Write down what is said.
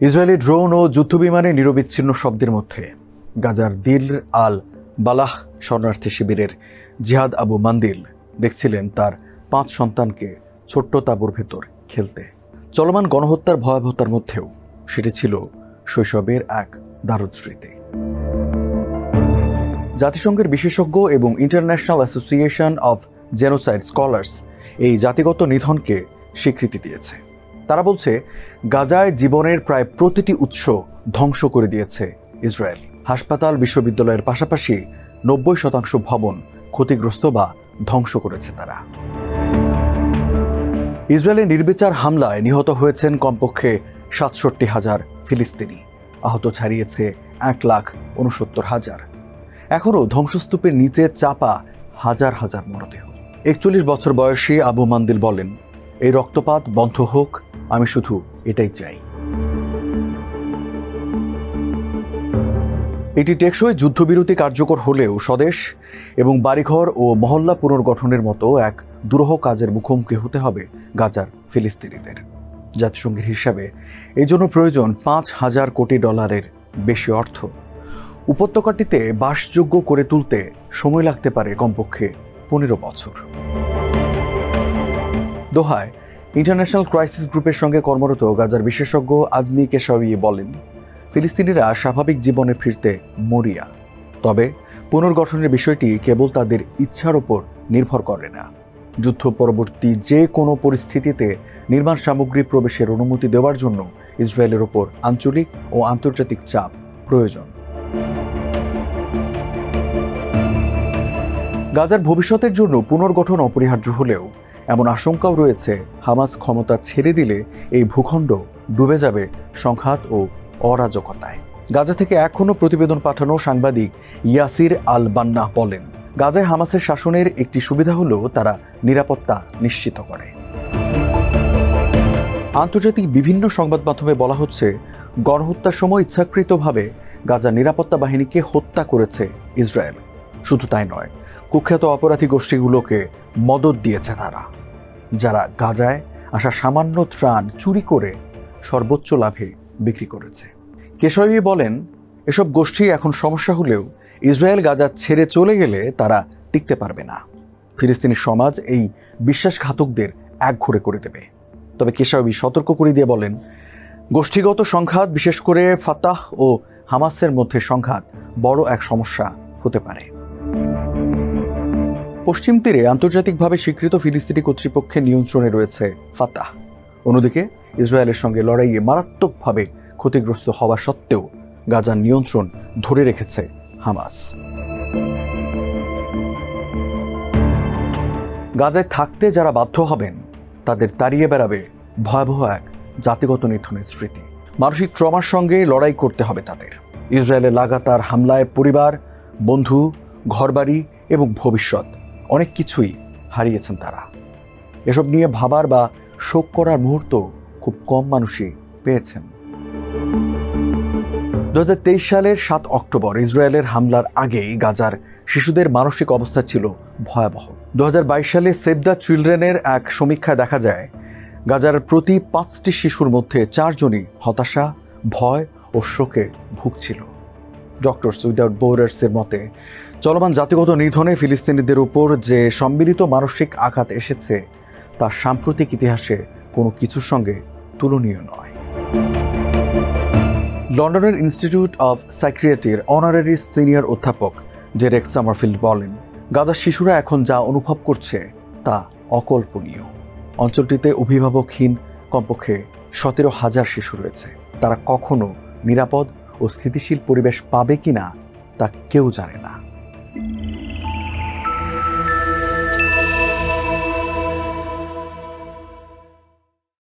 Israeli drone ও যুদ্ধবিমানে নিরবিচ্ছিন্ন শব্দের মধ্যে গাজার দিল আল বালাহ শরণার্থী শিবিরের জিহাদ আবু মান্দিল দেখছিলেন তার 5 সন্তানকে ছোট্ট তাঁবুর ভেতর খেলতে। চলমান গণহত্যার ভয়াবহতার মধ্যেও সেটি ছিল শৈশবের এক দারুণ স্মৃতি। জাতিসংঘের বিশেষজ্ঞ এবং international association of genocide scholars এই জাতিগত নিধনকে স্বীকৃতি দিয়েছে। তারা বলছে, গাজায় জীবনের প্রায় প্রতিটি উৎস ধ্বংস করে দিয়েছে ইসরায়েল। হাসপাতাল, বিশ্ববিদ্যালয়ের পাশাপাশি 90% ভবন ক্ষতিগ্রস্ত বা ধ্বংস করেছে তারা। ইসরায়েলের নির্বিচার হামলায় নিহত হয়েছেন কমপক্ষে 67,000 ফিলিস্তিনি, আহত ছাড়িয়েছে 1,69,000। এখনও ধ্বংসস্তূপের নিচে চাপা হাজার হাজার মরদেহ। 41 বছর বয়সী আবু মান্দিল বলেন, এই রক্তপাত বন্ধ হোক, আমি শুধু এটাই চাই। এটি টেকসই যুদ্ধবিরতি কার্যকর হলেও স্বদেশ এবং বাড়িঘর ও মহল্লা পুনর্গঠনের মতো এক দুরূহ কাজের মুখোমুখি হতে হবে গাজার ফিলিস্তিনিদের। জাতিসংঘের হিসাবে এই জন্য প্রয়োজন $5,000 কোটি বেশি অর্থ। উপত্যকাটিতে বাসযোগ্য করে তুলতে সময় লাগতে পারে কমপক্ষে 15 বছর। দোহায় ইন্টারন্যাশনাল ক্রাইসিস গ্রুপের সঙ্গে কর্মরত গাজার বিশেষজ্ঞ আজমি কেশাওয়ি বলেন, ফিলিস্তিনিরা স্বাভাবিক জীবনে ফিরতে মরিয়া, তবে পুনর্গঠনের বিষয়টি কেবল তাদের ইচ্ছার উপর নির্ভর করে না। যুদ্ধ পরবর্তী যে কোনো পরিস্থিতিতে নির্মাণ সামগ্রী প্রবেশের অনুমতি দেওয়ার জন্য ইসরায়েলের ওপর আঞ্চলিক ও আন্তর্জাতিক চাপ প্রয়োজন। গাজার ভবিষ্যতের জন্য পুনর্গঠন অপরিহার্য হলেও এমন আশঙ্কাও রয়েছে, হামাস ক্ষমতা ছেড়ে দিলে এই ভূখণ্ড ডুবে যাবে সংঘাত ও অরাজকতায়। গাজা থেকে এখনও প্রতিবেদন পাঠানো সাংবাদিক ইয়াসির আল বান্না বলেন, গাজায় হামাসের শাসনের একটি সুবিধা হলো তারা নিরাপত্তা নিশ্চিত করে। আন্তর্জাতিক বিভিন্ন সংবাদ মাধ্যমে বলা হচ্ছে, গণহত্যার সময় ইচ্ছাকৃতভাবে গাজার নিরাপত্তা বাহিনীকে হত্যা করেছে ইসরায়েল। শুধু তাই নয়, কুখ্যাত অপরাধী গোষ্ঠীগুলোকে মদদ দিয়েছে তারা, যারা গাজায় আসা সামান্য ত্রাণ চুরি করে সর্বোচ্চ লাভে বিক্রি করেছে। কেশাওয়ি বলেন, এসব গোষ্ঠী এখন সমস্যা হলেও ইসরায়েল গাজা ছেড়ে চলে গেলে তারা টিকতে পারবে না। ফিলিস্তিনি সমাজ এই বিশ্বাসঘাতকদের একঘরে করে দেবে। তবে কেশাওয়ি সতর্ক করে দিয়ে বলেন, গোষ্ঠীগত সংঘাত, বিশেষ করে ফাতাহ ও হামাসের মধ্যে সংঘাত বড় এক সমস্যা হতে পারে। পশ্চিম তীরে আন্তর্জাতিকভাবে স্বীকৃত ফিলিস্তিনি কর্তৃপক্ষের নিয়ন্ত্রণে রয়েছে ফাতাহ। অন্যদিকে ইসরায়েলের সঙ্গে লড়াইয়ে মারাত্মকভাবে ক্ষতিগ্রস্ত হওয়া সত্ত্বেও গাজার নিয়ন্ত্রণ ধরে রেখেছে হামাস। গাজায় থাকতে যারা বাধ্য হবেন তাদের তাড়িয়ে বেড়াবে ভয়াবহ এক জাতিগত নিধনের স্মৃতি। মানসিক ট্রমার সঙ্গে লড়াই করতে হবে তাদের। ইসরায়েলের লাগাতার হামলায় পরিবার, বন্ধু, ঘরবাড়ি এবং ভবিষ্যৎ অনেক কিছুই হারিয়েছেন তারা। এসব নিয়ে ভাবার বা শোক করার মুহূর্ত খুব কম মানুষই পেয়েছেন। 2023 সালের 7 অক্টোবর ইসরায়েলের হামলার আগেই গাজার শিশুদের মানসিক অবস্থা ছিল ভয়াবহ। 2022 সালে সেভ দ্য চিলড্রেনের এক সমীক্ষায় দেখা যায়, গাজার প্রতি 5টি শিশুর মধ্যে 4 জনই হতাশা, ভয় ও শোকে ভুগছিল। ডক্টরস উইদাউট বর্ডার্সের মতে, চলমান জাতিগত নিধনে ফিলিস্তিনিদের উপর যে সম্মিলিত মানসিক আঘাত এসেছে তা সাম্প্রতিক ইতিহাসে কোনো কিছুর সঙ্গে তুলনীয় নয়। লন্ডনের ইনস্টিটিউট অফ সাইকিয়াট্রির অনারারি সিনিয়র অধ্যাপক ডেরেক সামারফিল্ড বলেন, গাজার শিশুরা এখন যা অনুভব করছে তা অকল্পনীয়। অঞ্চলটিতে অভিভাবকহীন কমপক্ষে 17,000 শিশু রয়েছে। তারা কখনো নিরাপদ ও স্থিতিশীল পরিবেশ পাবে কিনা তা কেউ জানে না।